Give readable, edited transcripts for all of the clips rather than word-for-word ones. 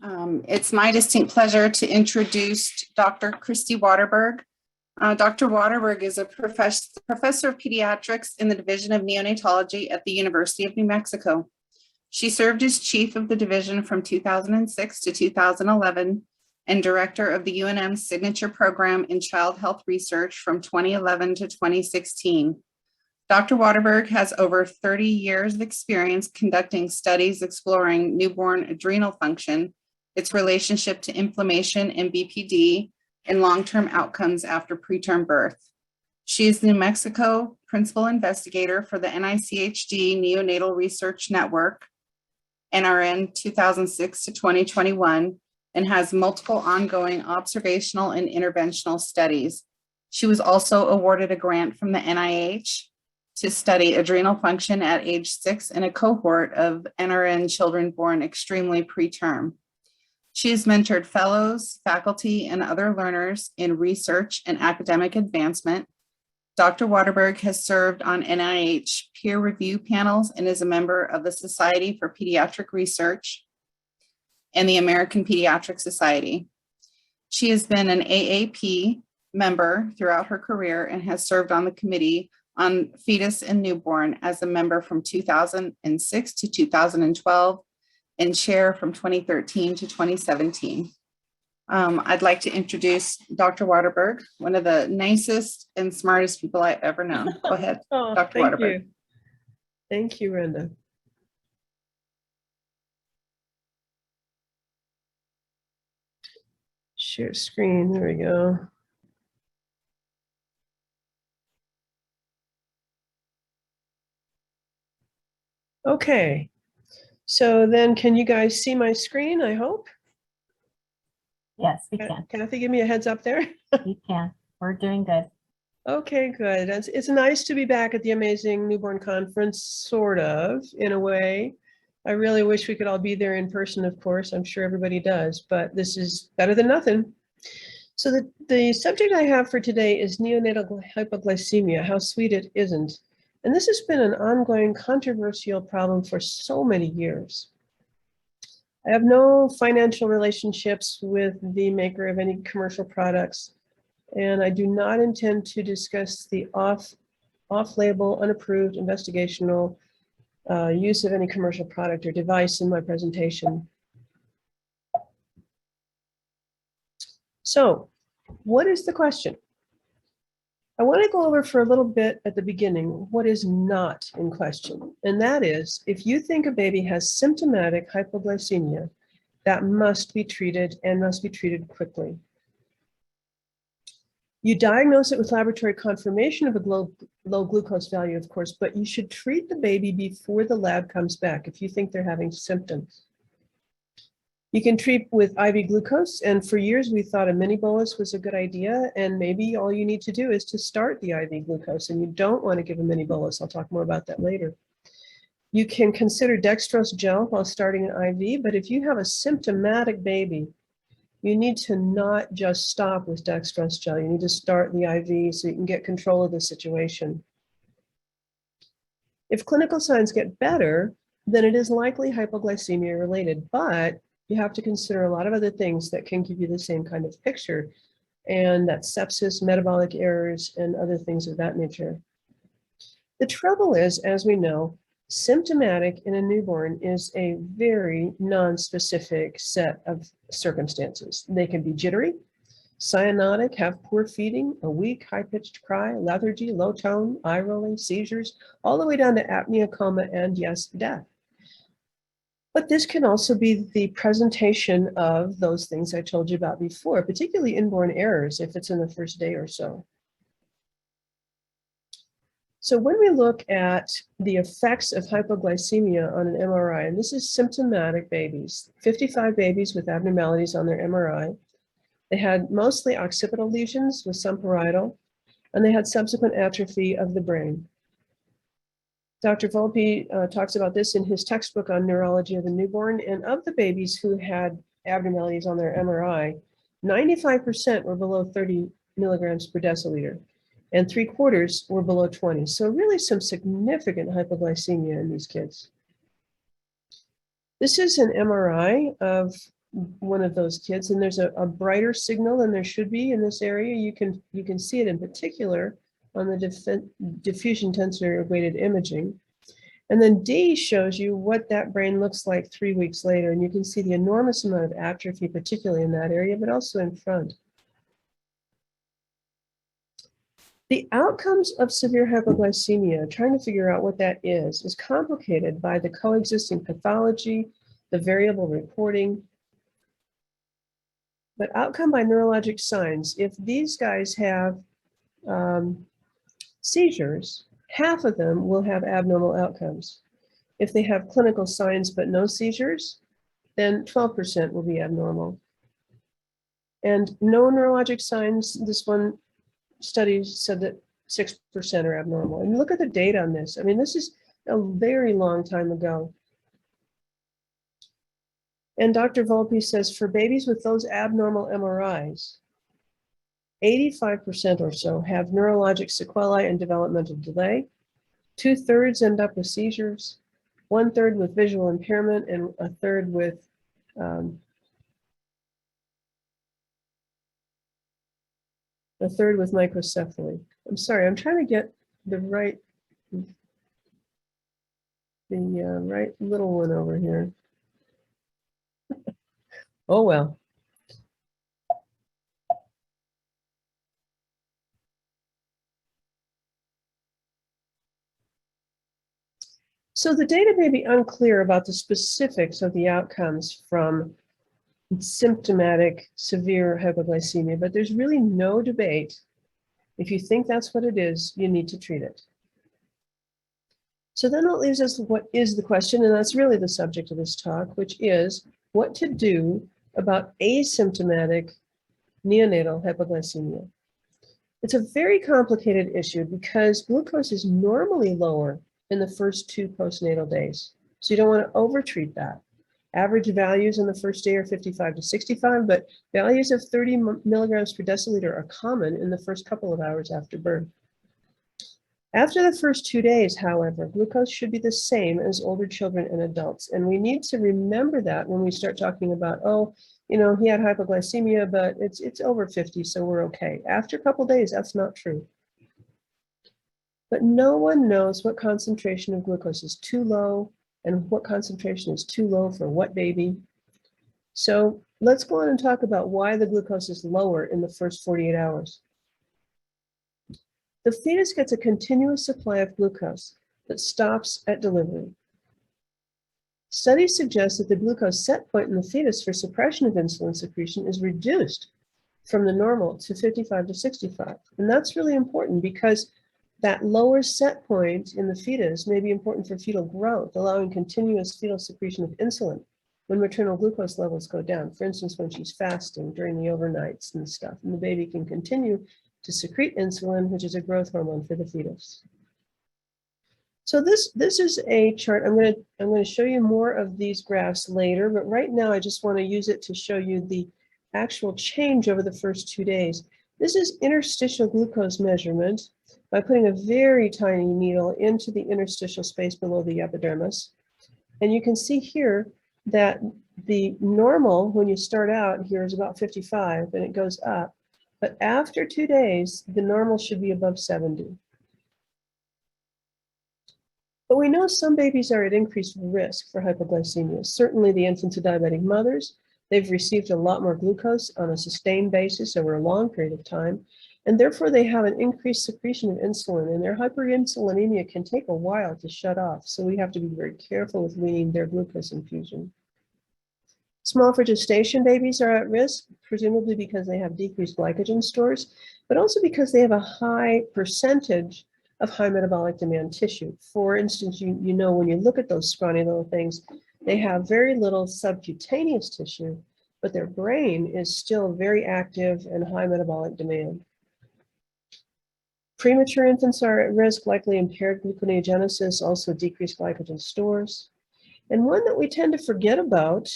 It's my distinct pleasure to introduce Dr. Kristi Watterberg. Dr. Watterberg is a professor of pediatrics in the Division of Neonatology at the University of New Mexico. She served as chief of the division from 2006 to 2011 and director of the UNM's signature program in child health research from 2011 to 2016. Dr. Watterberg has over 30 years of experience conducting studies exploring newborn adrenal function, its relationship to inflammation and BPD, and long-term outcomes after preterm birth. She is the New Mexico principal investigator for the NICHD Neonatal Research Network, NRN 2006 to 2021, and has multiple ongoing observational and interventional studies. She was also awarded a grant from the NIH to study adrenal function at age 6 in a cohort of NRN children born extremely preterm. She has mentored fellows, faculty, and other learners in research and academic advancement. Dr. Watterberg has served on NIH peer review panels and is a member of the Society for Pediatric Research and the American Pediatric Society. She has been an AAP member throughout her career and has served on the Committee on Fetus and Newborn as a member from 2006 to 2012 and chair from 2013 to 2017. I'd like to introduce Dr. Watterberg, one of the nicest and smartest people I've ever known. Go ahead, Dr. Watterberg. Thank you, Renda. Share screen, there we go. Okay, so then can you guys see my screen, I hope? Yes, we can. Kathy, give me a heads up there. We can. We're doing good. Okay, good. It's nice to be back at the Amazing Newborn Conference, sort of, in a way. I really wish we could all be there in person, of course. I'm sure everybody does, but this is better than nothing. So the subject I have for today is neonatal hypoglycemia, how sweet it isn't. And this has been an ongoing controversial problem for so many years. I have no financial relationships with the maker of any commercial products, and I do not intend to discuss the off-label, unapproved, investigational use of any commercial product or device in my presentation. So, what is the question? I want to go over for a little bit at the beginning what is not in question, and that is if you think a baby has symptomatic hypoglycemia, that must be treated and must be treated quickly. You diagnose it with laboratory confirmation of a low glucose value, of course, but you should treat the baby before the lab comes back if you think they're having symptoms. You can treat with IV glucose, and for years we thought a mini bolus was a good idea, and maybe all you need to do is to start the IV glucose, and you don't want to give a mini bolus. I'll talk more about that later. You can consider dextrose gel while starting an IV, but if you have a symptomatic baby, you need to not just stop with dextrose gel. You need to start the IV so you can get control of the situation. If clinical signs get better, then it is likely hypoglycemia related, but you have to consider a lot of other things that can give you the same kind of picture, and that's sepsis, metabolic errors, and other things of that nature. The trouble is, as we know, symptomatic in a newborn is a very non-specific set of circumstances. They can be jittery, cyanotic, have poor feeding, a weak, high-pitched cry, lethargy, low tone, eye rolling, seizures, all the way down to apnea, coma, and yes, death. But this can also be the presentation of those things I told you about before, particularly inborn errors if it's in the first day or so. So when we look at the effects of hypoglycemia on an MRI, and this is symptomatic babies, 55 babies with abnormalities on their MRI, they had mostly occipital lesions with some parietal, and they had subsequent atrophy of the brain. Dr. Volpe talks about this in his textbook on neurology of the newborn, and of the babies who had abnormalities on their MRI, 95% were below 30 milligrams per deciliter, and 3/4 were below 20. So really some significant hypoglycemia in these kids. This is an MRI of one of those kids, and there's a brighter signal than there should be in this area. You can see it in particular on the diffusion tensor weighted imaging. And then D shows you what that brain looks like 3 weeks later. And you can see the enormous amount of atrophy, particularly in that area, but also in front. The outcomes of severe hypoglycemia, trying to figure out what that is complicated by the coexisting pathology, the variable reporting. But outcome by neurologic signs, if these guys have seizures, half of them will have abnormal outcomes. If they have clinical signs but no seizures, then 12% will be abnormal. And no neurologic signs, this one study said that 6% are abnormal. And look at the data on this. I mean, this is a very long time ago. And Dr. Volpe says for babies with those abnormal MRIs, 85% or so have neurologic sequelae and developmental delay. 2/3 end up with seizures, 1/3 with visual impairment, and 1/3 with microcephaly. I'm sorry, I'm trying to get the right little one over here. Oh well. So the data may be unclear about the specifics of the outcomes from symptomatic severe hypoglycemia, but there's really no debate. If you think that's what it is, you need to treat it. So then it leaves us what is the question, and that's really the subject of this talk, which is what to do about asymptomatic neonatal hypoglycemia. It's a very complicated issue because glucose is normally lower in the first 2 postnatal days. So you don't want to overtreat that. Average values in the first day are 55 to 65, but values of 30 milligrams per deciliter are common in the first couple of hours after birth. After the first 2 days, however, glucose should be the same as older children and adults. And we need to remember that when we start talking about, oh, you know, he had hypoglycemia, but it's over 50, so we're okay. After a couple of days, that's not true. But no one knows what concentration of glucose is too low and what concentration is too low for what baby. So let's go on and talk about why the glucose is lower in the first 48 hours. The fetus gets a continuous supply of glucose that stops at delivery. Studies suggest that the glucose set point in the fetus for suppression of insulin secretion is reduced from the normal to 55 to 65. And that's really important because that lower set point in the fetus may be important for fetal growth, allowing continuous fetal secretion of insulin when maternal glucose levels go down. For instance, when she's fasting during the overnights and stuff, and the baby can continue to secrete insulin, which is a growth hormone for the fetus. So this is a chart. I'm going to show you more of these graphs later, but right now I just want to use it to show you the actual change over the first 2 days. This is interstitial glucose measurement by putting a very tiny needle into the interstitial space below the epidermis. And you can see here that the normal when you start out here is about 55 and it goes up. But after 2 days, the normal should be above 70. But we know some babies are at increased risk for hypoglycemia. Certainly the infants of diabetic mothers, they've received a lot more glucose on a sustained basis over a long period of time, and therefore they have an increased secretion of insulin, and their hyperinsulinemia can take a while to shut off. So we have to be very careful with weaning their glucose infusion. Small for gestation babies are at risk, presumably because they have decreased glycogen stores, but also because they have a high percentage of high metabolic demand tissue. For instance, you know when you look at those scrawny little things, they have very little subcutaneous tissue, but their brain is still very active and high metabolic demand. Premature infants are at risk, likely impaired gluconeogenesis, also decreased glycogen stores. And one that we tend to forget about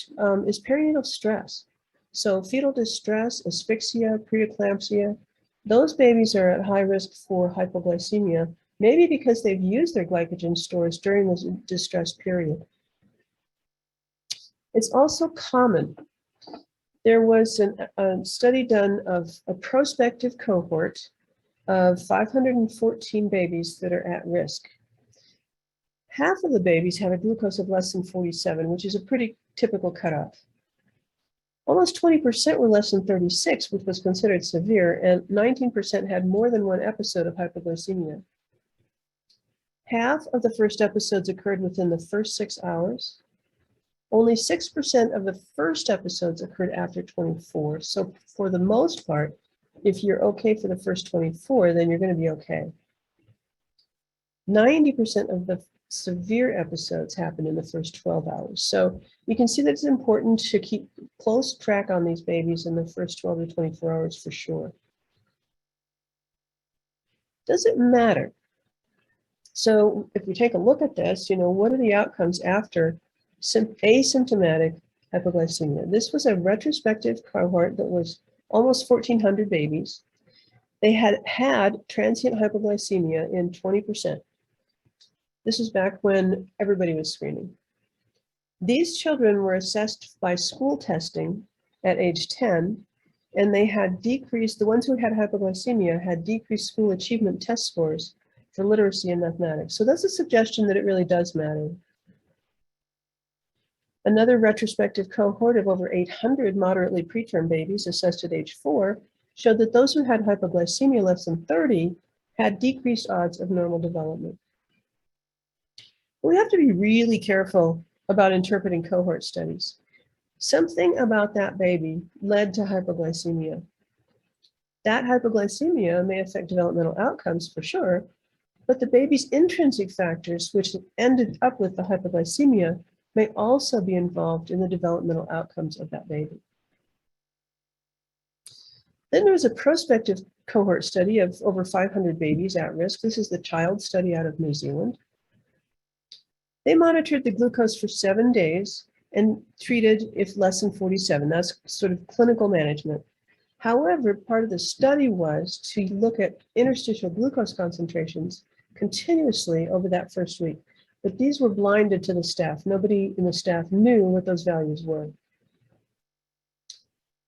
is perinatal stress. So fetal distress, asphyxia, preeclampsia, those babies are at high risk for hypoglycemia, maybe because they've used their glycogen stores during this distress period. It's also common There was a study done of a prospective cohort of 514 babies that are at risk. Half of the babies have a glucose of less than 47, which is a pretty typical cutoff. Almost 20% were less than 36, which was considered severe, and 19% had more than one episode of hypoglycemia. Half of the first episodes occurred within the first 6 hours. Only 6% of the first episodes occurred after 24. So for the most part, if you're okay for the first 24, then you're going to be okay. 90% of the severe episodes happen in the first 12 hours. So you can see that it's important to keep close track on these babies in the first 12 to 24 hours for sure. Does it matter? So if we take a look at this, what are the outcomes after asymptomatic hypoglycemia? This was a retrospective cohort that was almost 1,400 babies. They had transient hypoglycemia in 20%. This was back when everybody was screening. These children were assessed by school testing at age 10, and they had decreased, the ones who had hypoglycemia had decreased school achievement test scores for literacy and mathematics. So that's a suggestion that it really does matter. Another retrospective cohort of over 800 moderately preterm babies assessed at age 4 showed that those who had hypoglycemia less than 30 had decreased odds of normal development. We have to be really careful about interpreting cohort studies. Something about that baby led to hypoglycemia. That hypoglycemia may affect developmental outcomes for sure, but the baby's intrinsic factors, which ended up with the hypoglycemia, may also be involved in the developmental outcomes of that baby. Then there was a prospective cohort study of over 500 babies at risk. This is the child study out of New Zealand. They monitored the glucose for 7 days and treated if less than 47. That's sort of clinical management. However, part of the study was to look at interstitial glucose concentrations continuously over that first week. But these were blinded to the staff. Nobody in the staff knew what those values were.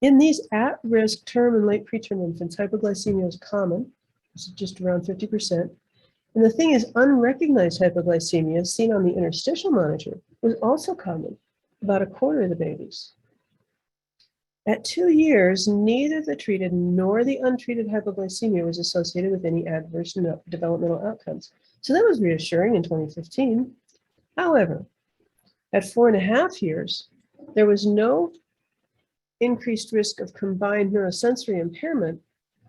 In these at-risk term and late preterm infants, hypoglycemia is common. It's just around 50%. And the thing is, unrecognized hypoglycemia seen on the interstitial monitor was also common, about a quarter of the babies. At 2 years, neither the treated nor the untreated hypoglycemia was associated with any adverse developmental outcomes. So that was reassuring in 2015. However, at 4.5 years, there was no increased risk of combined neurosensory impairment,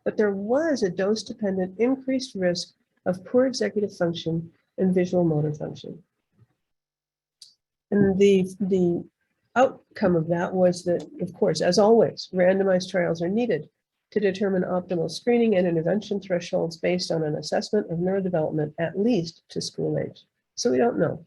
but there was a dose-dependent increased risk of poor executive function and visual motor function. And the outcome of that was that, of course, as always, randomized trials are needed to determine optimal screening and intervention thresholds based on an assessment of neurodevelopment at least to school age. So we don't know.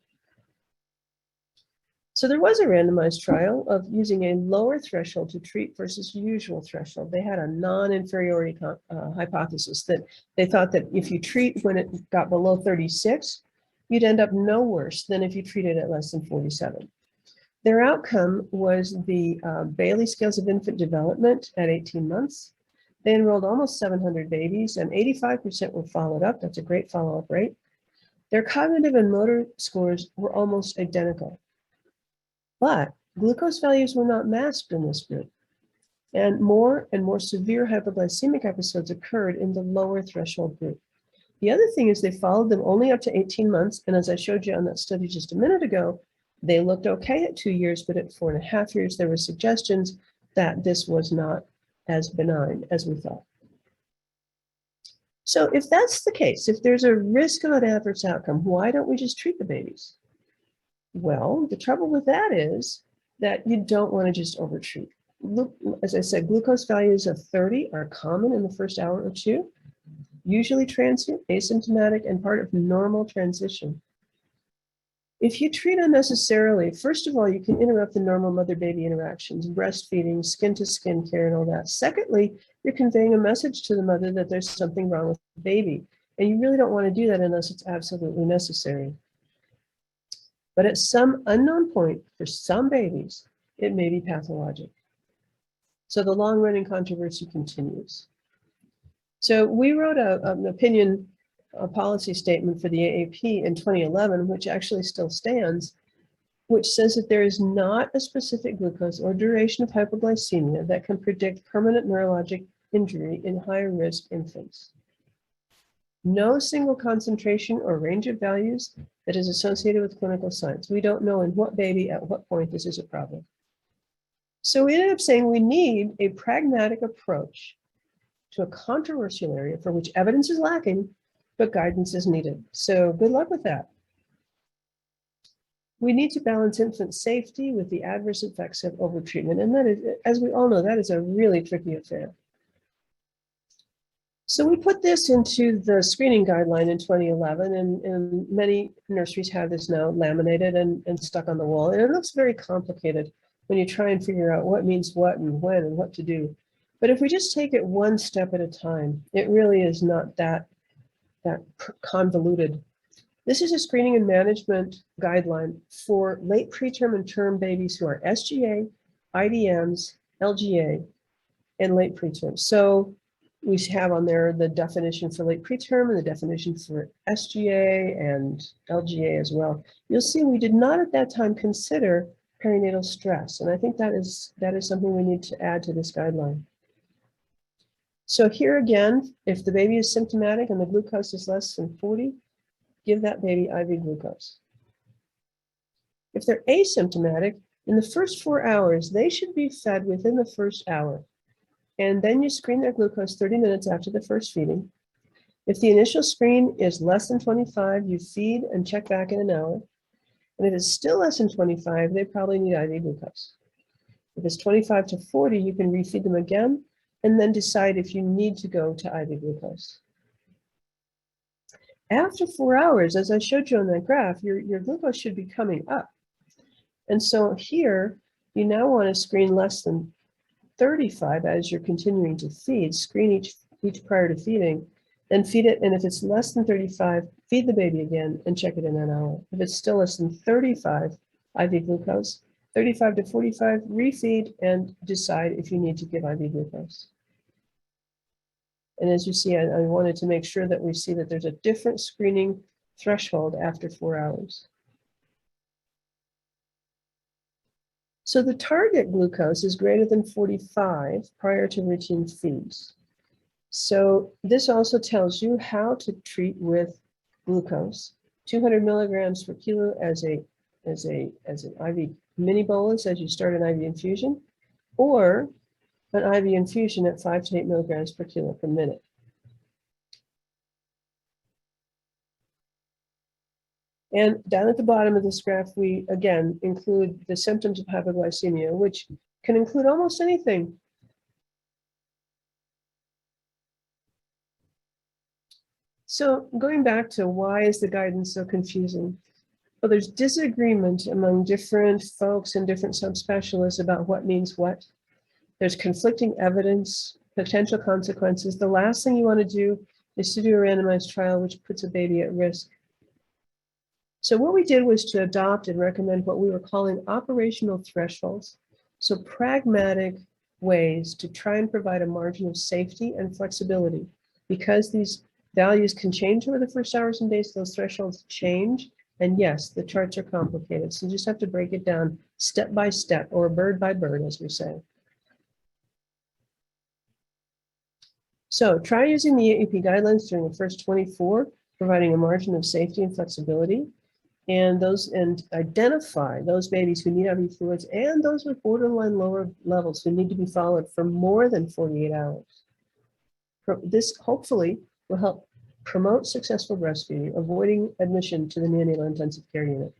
So there was a randomized trial of using a lower threshold to treat versus usual threshold. They had a non-inferiority hypothesis that they thought that if you treat when it got below 36, you'd end up no worse than if you treated at less than 47. Their outcome was the Bailey Scales of Infant Development at 18 months. They enrolled almost 700 babies and 85% were followed up. That's a great follow-up rate. Their cognitive and motor scores were almost identical. But glucose values were not masked in this group. And more severe hypoglycemic episodes occurred in the lower threshold group. The other thing is they followed them only up to 18 months. And as I showed you on that study just a minute ago, they looked okay at 2 years, but at 4.5 years, there were suggestions that this was not as benign as we thought. So if that's the case, if there's a risk of an adverse outcome, why don't we just treat the babies? Well, the trouble with that is that you don't want to just overtreat. Look, as I said, glucose values of 30 are common in the first hour or two, usually transient, asymptomatic, and part of normal transition. If you treat unnecessarily, first of all, you can interrupt the normal mother-baby interactions, breastfeeding, skin-to-skin care, and all that. Secondly, you're conveying a message to the mother that there's something wrong with the baby, and you really don't want to do that unless it's absolutely necessary. But at some unknown point, for some babies, it may be pathologic. So the long running controversy continues. So we wrote an opinion, a policy statement for the AAP in 2011, which actually still stands, which says that there is not a specific glucose or duration of hypoglycemia that can predict permanent neurologic injury in higher risk infants. No single concentration or range of values that is associated with clinical signs. We don't know in what baby at what point this is a problem. So we ended up saying we need a pragmatic approach to a controversial area for which evidence is lacking, but guidance is needed. So good luck with that. We need to balance infant safety with the adverse effects of overtreatment. And that is, as we all know, that is a really tricky affair. So we put this into the screening guideline in 2011, and many nurseries have this now laminated and stuck on the wall. And it looks very complicated when you try and figure out what means what and when and what to do. But if we just take it one step at a time, it really is not that convoluted. This is a screening and management guideline for late preterm and term babies who are SGA, IDMs, LGA, and late preterm. So we have on there the definition for late preterm and the definition for SGA and LGA as well. You'll see we did not at that time consider perinatal stress, and I think that is something we need to add to this guideline. So here again, if the baby is symptomatic and the glucose is less than 40, give that baby IV glucose. If they're asymptomatic, in the first 4 hours, they should be fed within the first hour. And then you screen their glucose 30 minutes after the first feeding. If the initial screen is less than 25, you feed and check back in an hour. And if it's still less than 25, they probably need IV glucose. If it's 25 to 40, you can refeed them again and then decide if you need to go to IV glucose. After 4 hours, as I showed you on that graph, your glucose should be coming up. And so here, you now want to screen less than 35 as you're continuing to feed, screen each prior to feeding, then feed it. And if it's less than 35, feed the baby again and check it in an hour. If it's still less than 35 IV glucose, 35 to 45, refeed and decide if you need to give IV glucose. And as you see, I wanted to make sure that we see that there's a different screening threshold after 4 hours. So the target glucose is greater than 45 prior to routine feeds. So this also tells you how to treat with glucose, 200 milligrams per kilo as an IV mini bolus as you start an IV infusion, or an IV infusion at 5 to 8 milligrams per kilo per minute. And down at the bottom of this graph, we again include the symptoms of hypoglycemia, which can include almost anything. So going back to why is the guidance so confusing? Well, there's disagreement among different folks and different subspecialists about what means what. There's conflicting evidence, potential consequences. The last thing you want to do is to do a randomized trial, which puts a baby at risk. So what we did was to adopt and recommend what we were calling operational thresholds. So pragmatic ways to try and provide a margin of safety and flexibility. Because these values can change over the first hours and days, those thresholds change. And yes, the charts are complicated. So you just have to break it down step by step, or bird by bird, as we say. So try using the AAP guidelines during the first 24, providing a margin of safety and flexibility. And identify those babies who need IV fluids and those with borderline lower levels who need to be followed for more than 48 hours. This hopefully will help promote successful breastfeeding, avoiding admission to the neonatal intensive care unit.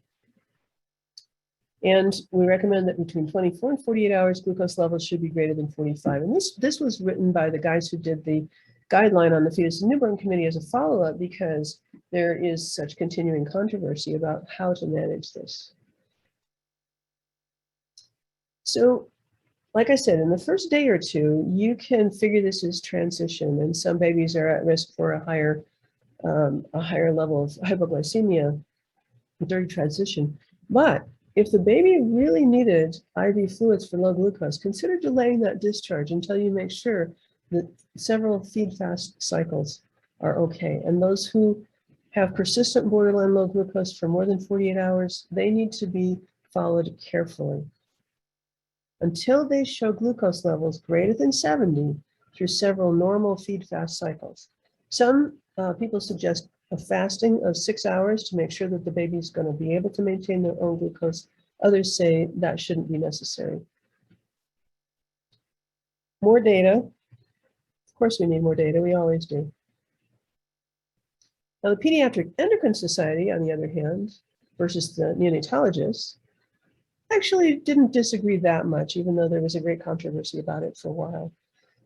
And we recommend that between 24 and 48 hours, glucose levels should be greater than 45. And this was written by the guys who did the guideline on the Fetus and Newborn Committee as a follow-up, because there is such continuing controversy about how to manage this. So, like I said, in the first day or two, you can figure this as transition, and some babies are at risk for a higher level of hypoglycemia during transition. But If the baby really needed IV fluids for low glucose, consider delaying that discharge until you make sure that several feed fast cycles are okay. And those who have persistent borderline low glucose for more than 48 hours, they need to be followed carefully until they show glucose levels greater than 70 through several normal feed fast cycles. Some people suggest a fasting of 6 hours to make sure that the baby's going to be able to maintain their own glucose. Others say that shouldn't be necessary. More data. Of course we need more data, we always do. Now the Pediatric Endocrine Society, on the other hand, versus the neonatologists, actually didn't disagree that much, even though there was a great controversy about it for a while.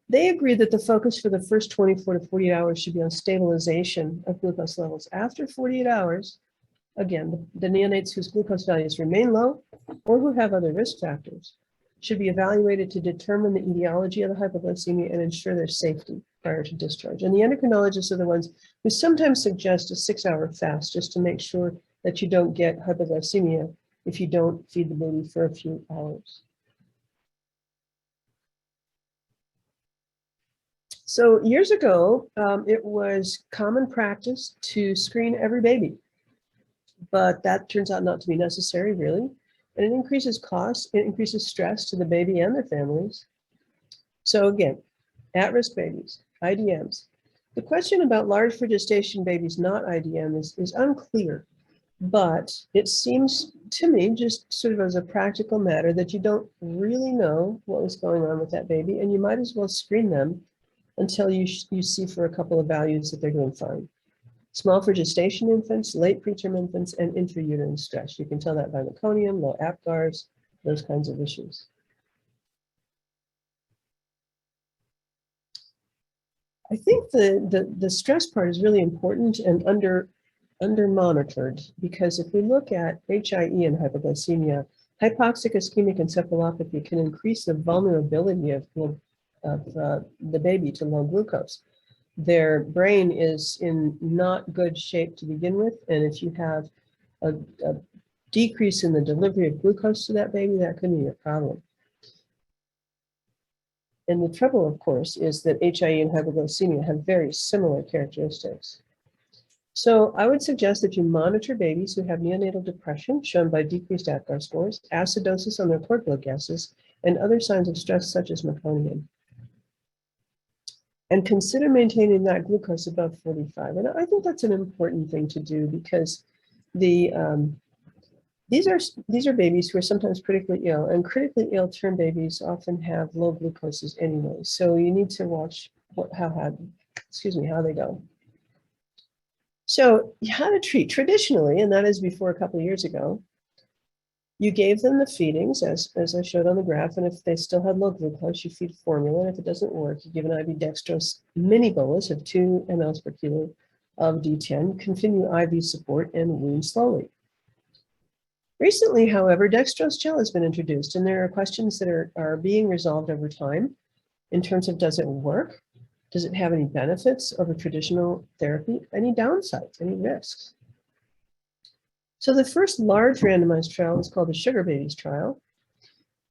They agreed that the focus for the first 24 to 48 hours should be on stabilization of glucose levels. After 48 hours, again, the neonates whose glucose values remain low or who have other risk factors should be evaluated to determine the etiology of the hypoglycemia and ensure their safety prior to discharge. And the endocrinologists are the ones who sometimes suggest a 6-hour fast just to make sure that you don't get hypoglycemia if you don't feed the baby for a few hours. So years ago, it was common practice to screen every baby, but that turns out not to be necessary, really. And it increases costs, it increases stress to the baby and their families. So again, at-risk babies, IDMs. The question about large for gestation babies not IDM is unclear, but it seems to me, just sort of as a practical matter, that you don't really know what was going on with that baby, and you might as well screen them until you see for a couple of values that they're doing fine. Small for gestation infants, late preterm infants, and intrauterine stress. You can tell that by meconium, low APGARs, those kinds of issues. I think the stress part is really important and under monitored, because if we look at HIE and hypoglycemia, hypoxic ischemic encephalopathy can increase the vulnerability of the baby to low glucose. Their brain is in not good shape to begin with, and if you have a decrease in the delivery of glucose to that baby, that could be a problem. And the trouble, of course, is that HIE and hypoglycemia have very similar characteristics. So I would suggest that you monitor babies who have neonatal depression, shown by decreased APGAR scores, acidosis on their cord blood gases, and other signs of stress such as meconium. And consider maintaining that glucose above 45. And I think that's an important thing to do, because these are babies who are sometimes critically ill, and critically ill term babies often have low glucoses anyway. So you need to watch how they go. So how to treat traditionally, and that is before a couple of years ago, you gave them the feedings as I showed on the graph, and if they still had low glucose, you feed formula, and if it doesn't work, you give an IV dextrose mini bolus of 2 mL per kilo of D10, continue IV support, and wean slowly. Recently, however, dextrose gel has been introduced, and there are questions that are being resolved over time in terms of, does it work? Does it have any benefits over traditional therapy? Any downsides, any risks? So the first large randomized trial is called the Sugar Babies trial.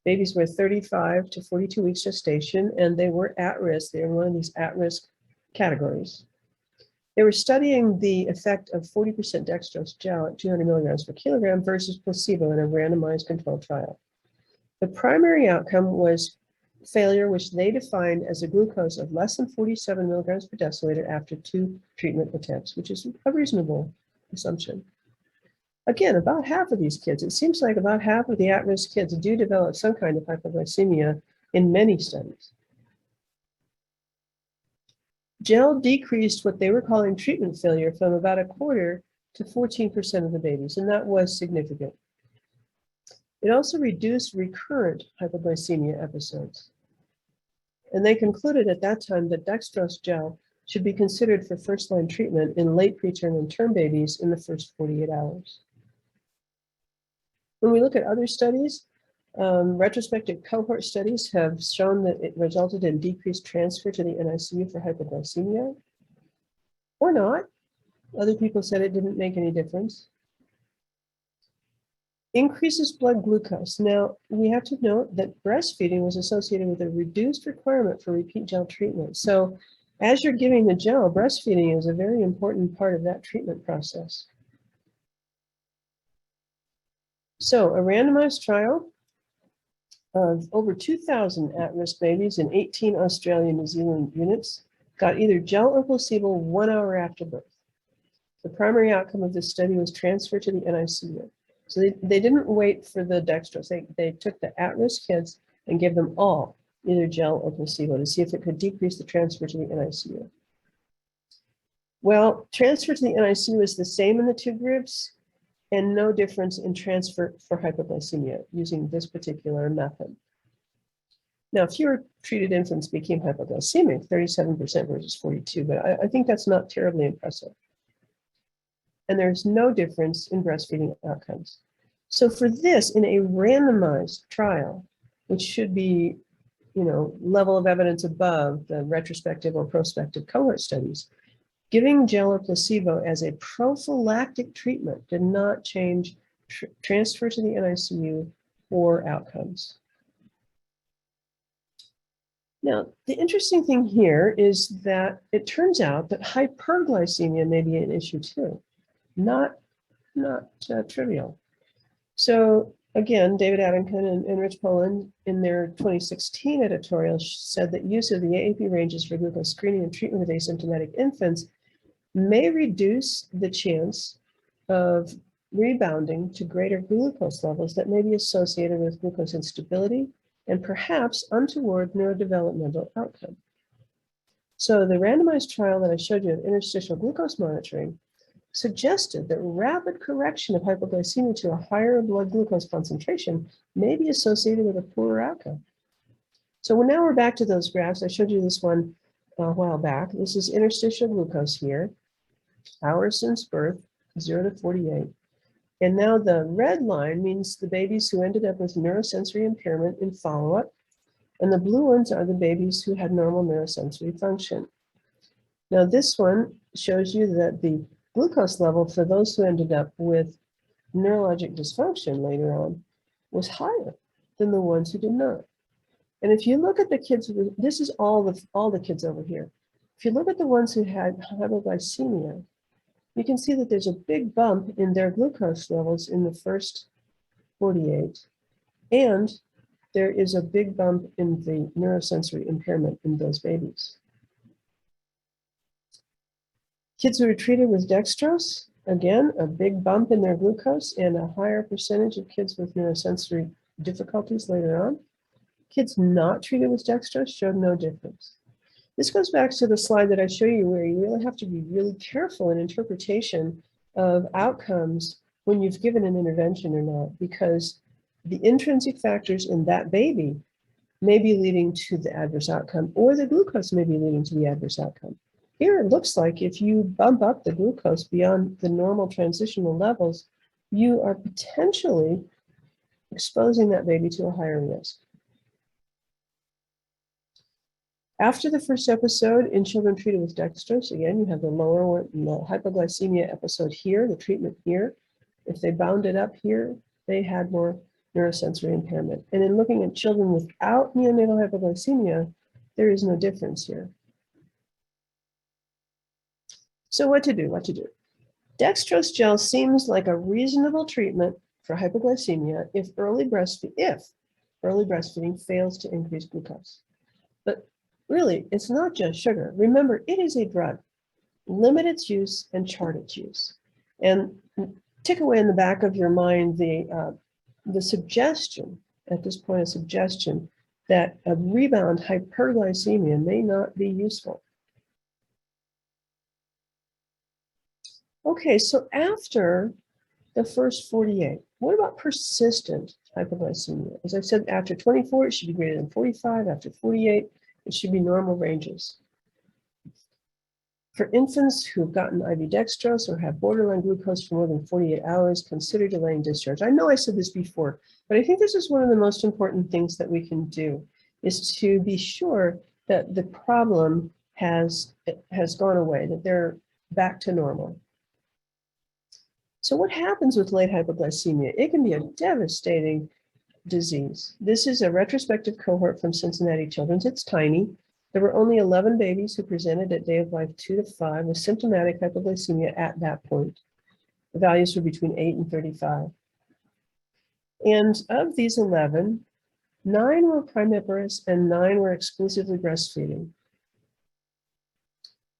Babies were 35 to 42 weeks gestation, and they were at risk. They were in one of these at-risk categories. They were studying the effect of 40% dextrose gel at 200 milligrams per kilogram versus placebo in a randomized controlled trial. The primary outcome was failure, which they defined as a glucose of less than 47 milligrams per deciliter after 2 treatment attempts, which is a reasonable assumption. Again, about half of these kids, it seems like about half of the at-risk kids do develop some kind of hypoglycemia in many studies. Gel decreased what they were calling treatment failure from about 1/4 to 14% of the babies, and that was significant. It also reduced recurrent hypoglycemia episodes. And they concluded at that time that dextrose gel should be considered for first-line treatment in late preterm and term babies in the first 48 hours. When we look at other studies, retrospective cohort studies have shown that it resulted in decreased transfer to the NICU for hypoglycemia, or not. Other people said it didn't make any difference. Increases blood glucose. Now, we have to note that breastfeeding was associated with a reduced requirement for repeat gel treatment. So as you're giving the gel, breastfeeding is a very important part of that treatment process. So a randomized trial of over 2,000 at-risk babies in 18 Australia and New Zealand units got either gel or placebo 1 hour after birth. The primary outcome of this study was transfer to the NICU. So they didn't wait for the dextrose. They took the at-risk kids and gave them all either gel or placebo to see if it could decrease the transfer to the NICU. Well, transfer to the NICU is the same in the two groups and no difference in transfer for hypoglycemia using this particular method. Now, fewer treated infants became hypoglycemic, 37% versus 42%, but I think that's not terribly impressive. And there's no difference in breastfeeding outcomes. So for this, in a randomized trial, which should be, level of evidence above the retrospective or prospective cohort studies, giving gel or placebo as a prophylactic treatment did not change transfer to the NICU or outcomes. Now, the interesting thing here is that it turns out that hyperglycemia may be an issue too. Not trivial. So again, David Addington and Rich Poland in their 2016 editorial said that use of the AAP ranges for glucose screening and treatment of asymptomatic infants may reduce the chance of rebounding to greater glucose levels that may be associated with glucose instability and perhaps untoward neurodevelopmental outcome. So the randomized trial that I showed you of interstitial glucose monitoring suggested that rapid correction of hypoglycemia to a higher blood glucose concentration may be associated with a poorer outcome. So now we're back to those graphs. I showed you this one a while back. This is interstitial glucose here, hours since birth, 0 to 48. And now the red line means the babies who ended up with neurosensory impairment in follow-up, and the blue ones are the babies who had normal neurosensory function. Now this one shows you that the glucose level for those who ended up with neurologic dysfunction later on was higher than the ones who did not. And if you look at the kids, this is all the kids over here. If you look at the ones who had hypoglycemia, you can see that there's a big bump in their glucose levels in the first 48, and there is a big bump in the neurosensory impairment in those babies. Kids who were treated with dextrose, again, a big bump in their glucose and a higher percentage of kids with neurosensory difficulties later on. Kids not treated with dextrose showed no difference. This goes back to the slide that I show you where you really have to be really careful in interpretation of outcomes when you've given an intervention or not, because the intrinsic factors in that baby may be leading to the adverse outcome, or the glucose may be leading to the adverse outcome. Here it looks like if you bump up the glucose beyond the normal transitional levels, you are potentially exposing that baby to a higher risk. After the first episode in children treated with dextrose, again, you have the lower one, the hypoglycemia episode here, the treatment here. If they bounded up here, they had more neurosensory impairment. And in looking at children without neonatal hypoglycemia, there is no difference here. So what to do? Dextrose gel seems like a reasonable treatment for hypoglycemia if early breastfeeding fails to increase glucose. But really, it's not just sugar. Remember, it is a drug. Limit its use and chart its use. And tick away in the back of your mind the suggestion, at this point, a suggestion that a rebound hyperglycemia may not be useful. Okay, so after the first 48, what about persistent hypoglycemia? As I said, after 24, it should be greater than 45. After 48, it should be normal ranges. For infants who've gotten IV dextrose or have borderline glucose for more than 48 hours, consider delaying discharge. I know I said this before, but I think this is one of the most important things that we can do, is to be sure that the problem has gone away, that they're back to normal. So what happens with late hypoglycemia? It can be a devastating disease. This is a retrospective cohort from Cincinnati Children's. It's tiny. There were only 11 babies who presented at day of life 2 to 5 with symptomatic hypoglycemia at that point. The values were between 8 and 35. And of these 11, 9 were primiparous and 9 were exclusively breastfeeding.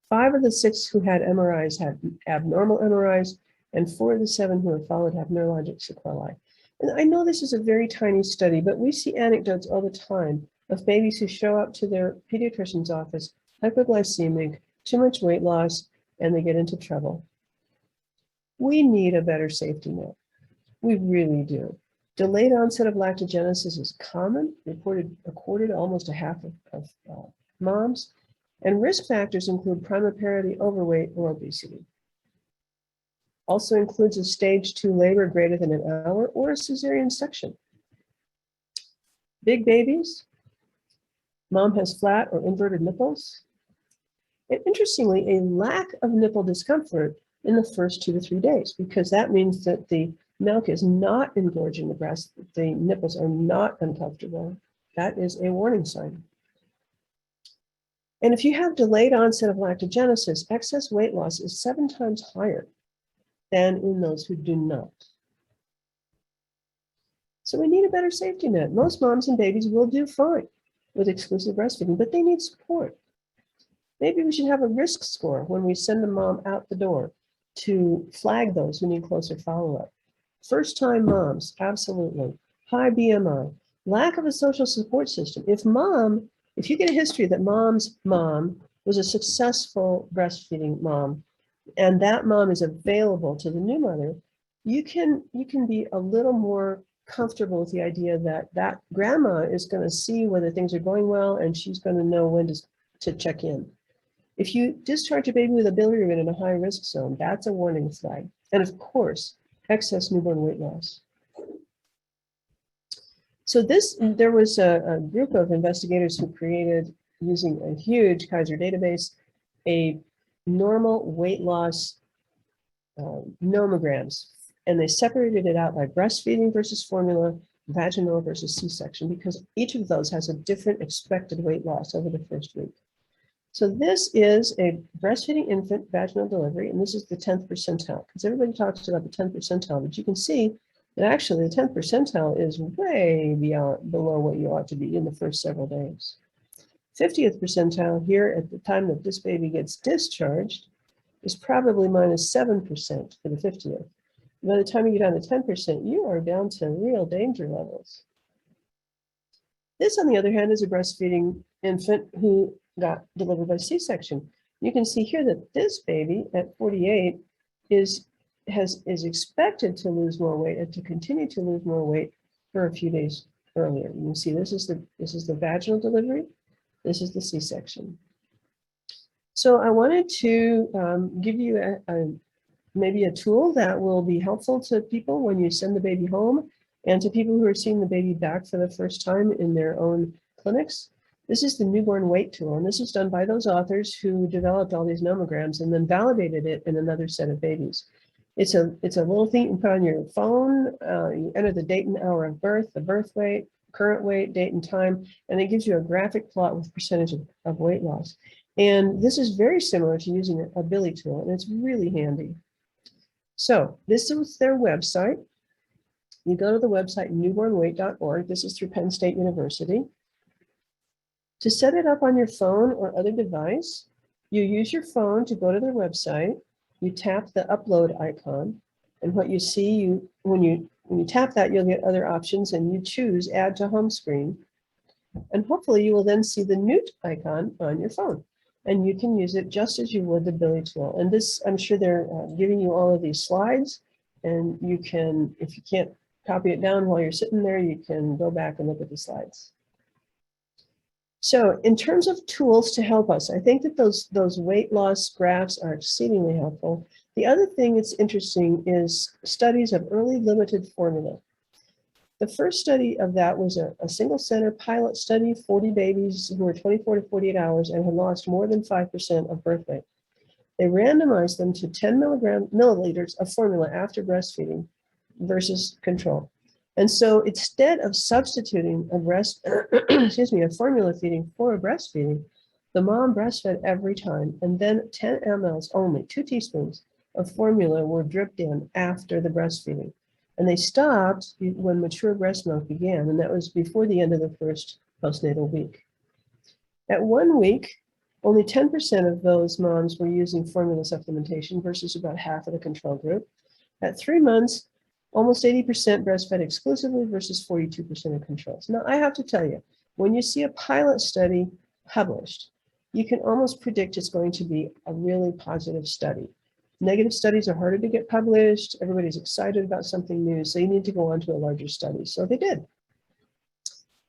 5 of the 6 who had MRIs had abnormal MRIs, and 4 of the 7 who were followed have neurologic sequelae. And I know this is a very tiny study, but we see anecdotes all the time of babies who show up to their pediatrician's office, hypoglycemic, too much weight loss, and they get into trouble. We need a better safety net. We really do. Delayed onset of lactogenesis is common, recorded almost a half of moms, and risk factors include primiparity, overweight, or obesity. Also includes a stage 2 labor greater than an hour or a cesarean section. Big babies, mom has flat or inverted nipples, and interestingly, a lack of nipple discomfort in the first 2 to 3 days, because that means that the milk is not engorging the breast, the nipples are not uncomfortable. That is a warning sign. And if you have delayed onset of lactogenesis, excess weight loss is 7 times higher than in those who do not. So we need a better safety net. Most moms and babies will do fine with exclusive breastfeeding, but they need support. Maybe we should have a risk score when we send a mom out the door to flag those who need closer follow-up. First-time moms, absolutely. High BMI, lack of a social support system. If you get a history that mom's mom was a successful breastfeeding mom, and that mom is available to the new mother, you can be a little more comfortable with the idea that that grandma is going to see whether things are going well, and she's going to know when to check in. If you discharge a baby with a bilirubin in a high risk zone, that's a warning flag. And of course, excess newborn weight loss. So there was a group of investigators who created, using a huge Kaiser database, a normal weight loss nomograms, and they separated it out by breastfeeding versus formula, vaginal versus C-section, because each of those has a different expected weight loss over the first week. So this is a breastfeeding infant vaginal delivery, and this is the 10th percentile, because everybody talks about the 10th percentile, but you can see that actually the 10th percentile is way below what you ought to be in the first several days. 50th percentile here at the time that this baby gets discharged is probably -7% for the 50th. By the time you get down to 10%, you are down to real danger levels. This, on the other hand, is a breastfeeding infant who got delivered by C-section. You can see here that this baby at 48 is expected to lose more weight and to continue to lose more weight for a few days earlier. You can see this is the vaginal delivery. This is the C-section. So I wanted to give you maybe a tool that will be helpful to people when you send the baby home, and to people who are seeing the baby back for the first time in their own clinics. This is the newborn weight tool, and this was done by those authors who developed all these nomograms and then validated it in another set of babies. It's a little thing you can put on your phone. You enter the date and hour of birth, the birth weight, current weight, date and time, and it gives you a graphic plot with percentage of weight loss. And this is very similar to using a Billy tool, and it's really handy. So this is their website. You go to the website newbornweight.org. This is through Penn State University. To set it up on your phone or other device, you use your phone to go to their website. You tap the upload icon, and what you see, when you tap that, you'll get other options, and you choose add to home screen. And hopefully you will then see the Newt icon on your phone, and you can use it just as you would the Billy tool. And this, I'm sure they're giving you all of these slides, and you can, if you can't copy it down while you're sitting there, you can go back and look at the slides. So in terms of tools to help us, I think that those weight loss graphs are exceedingly helpful. The other thing that's interesting is studies of early limited formula. The first study of that was a single center pilot study, 40 babies who were 24 to 48 hours and had lost more than 5% of birth weight. They randomized them to 10 milliliters of formula after breastfeeding versus control. And so instead of substituting a formula feeding for a breastfeeding, the mom breastfed every time, and then 10 mLs only, 2 teaspoons of formula were dripped in after the breastfeeding. And they stopped when mature breast milk began, and that was before the end of the first postnatal week. At 1 week, only 10% of those moms were using formula supplementation versus about half of the control group. At 3 months, almost 80% breastfed exclusively versus 42% of controls. Now, I have to tell you, when you see a pilot study published, you can almost predict it's going to be a really positive study. Negative studies are harder to get published. Everybody's excited about something new, so you need to go on to a larger study. So they did.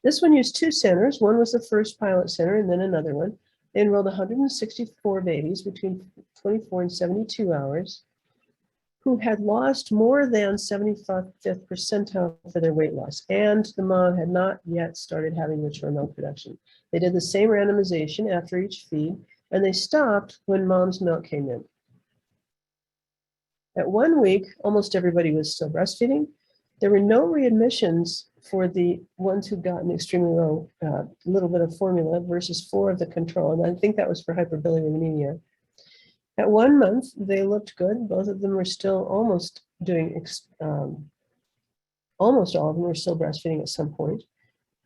This one used 2 centers. One was the first pilot center and then another one. They enrolled 164 babies between 24 and 72 hours who had lost more than 75th percentile for their weight loss, and the mom had not yet started having mature milk production. They did the same randomization after each feed, and they stopped when mom's milk came in. At 1 week, almost everybody was still breastfeeding. There were no readmissions for the ones who'd gotten extremely low, little bit of formula versus 4 of the control, and I think that was for hyperbilirubinemia. At 1 month, they looked good. Both of them were still almost doing, almost all of them were still breastfeeding at some point.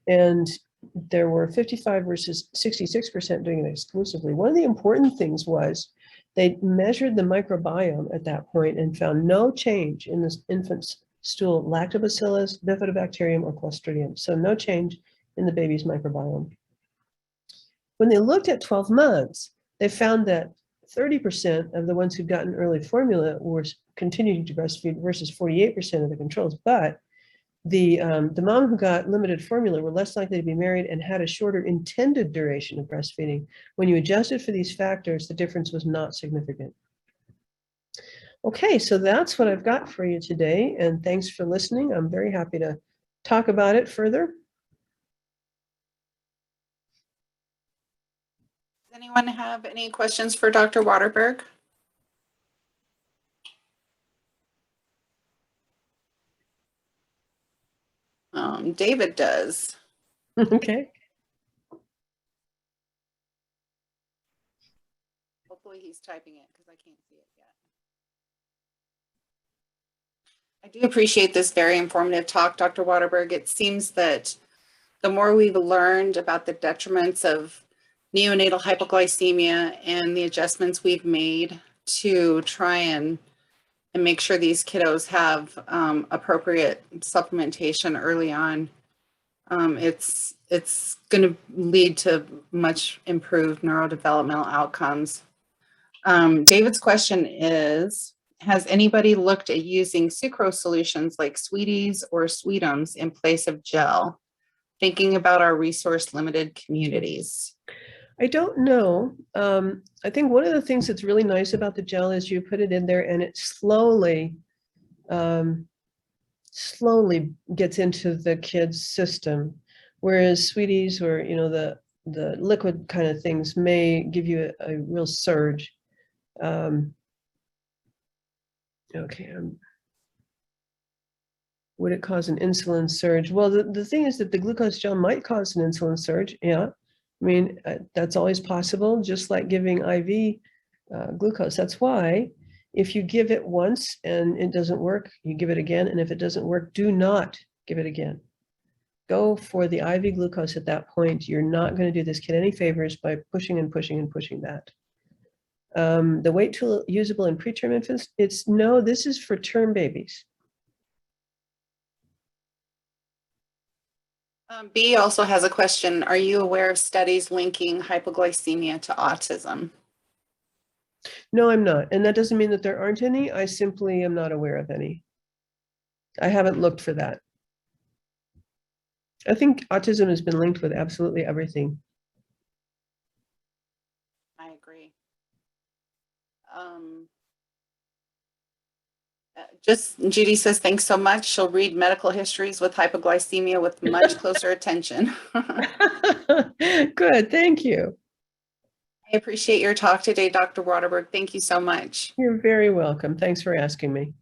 And there were 55 versus 66% doing it exclusively. One of the important things was they measured the microbiome at that point and found no change in this infant's stool, lactobacillus, bifidobacterium, or clostridium. So no change in the baby's microbiome. When they looked at 12 months, they found that 30% of the ones who'd gotten early formula were continuing to breastfeed versus 48% of the controls. But the mom who got limited formula were less likely to be married and had a shorter intended duration of breastfeeding. When you adjusted for these factors, the difference was not significant. Okay, so that's what I've got for you today, and thanks for listening. I'm very happy to talk about it further. Does anyone have any questions for Dr. Watterberg? David does. Okay. Hopefully he's typing it because I can't see it yet. I do appreciate this very informative talk, Dr. Watterberg. It seems that the more we've learned about the detriments of neonatal hypoglycemia and the adjustments we've made to try and make sure these kiddos have appropriate supplementation early on, it's going to lead to much improved neurodevelopmental outcomes. David's question is, has anybody looked at using sucrose solutions like Sweeties or Sweetums in place of gel? Thinking about our resource-limited communities. I don't know. I think one of the things that's really nice about the gel is you put it in there and it slowly gets into the kid's system, whereas Sweeties or the liquid kind of things may give you a real surge. Okay. Would it cause an insulin surge? Well, the thing is that the glucose gel might cause an insulin surge. Yeah. I mean, that's always possible, just like giving IV glucose. That's why if you give it once and it doesn't work, you give it again. And if it doesn't work, do not give it again. Go for the IV glucose at that point. You're not going to do this kid any favors by pushing and pushing and pushing that. The weight tool usable in preterm infants, this is for term babies. B also has a question. Are you aware of studies linking hypoglycemia to autism? No, I'm not. And that doesn't mean that there aren't any. I simply am not aware of any. I haven't looked for that. I think autism has been linked with absolutely everything. I agree. Just Judy says, thanks so much. She'll read medical histories with hypoglycemia with much closer attention. Good, thank you. I appreciate your talk today, Dr. Watterberg. Thank you so much. You're very welcome. Thanks for asking me.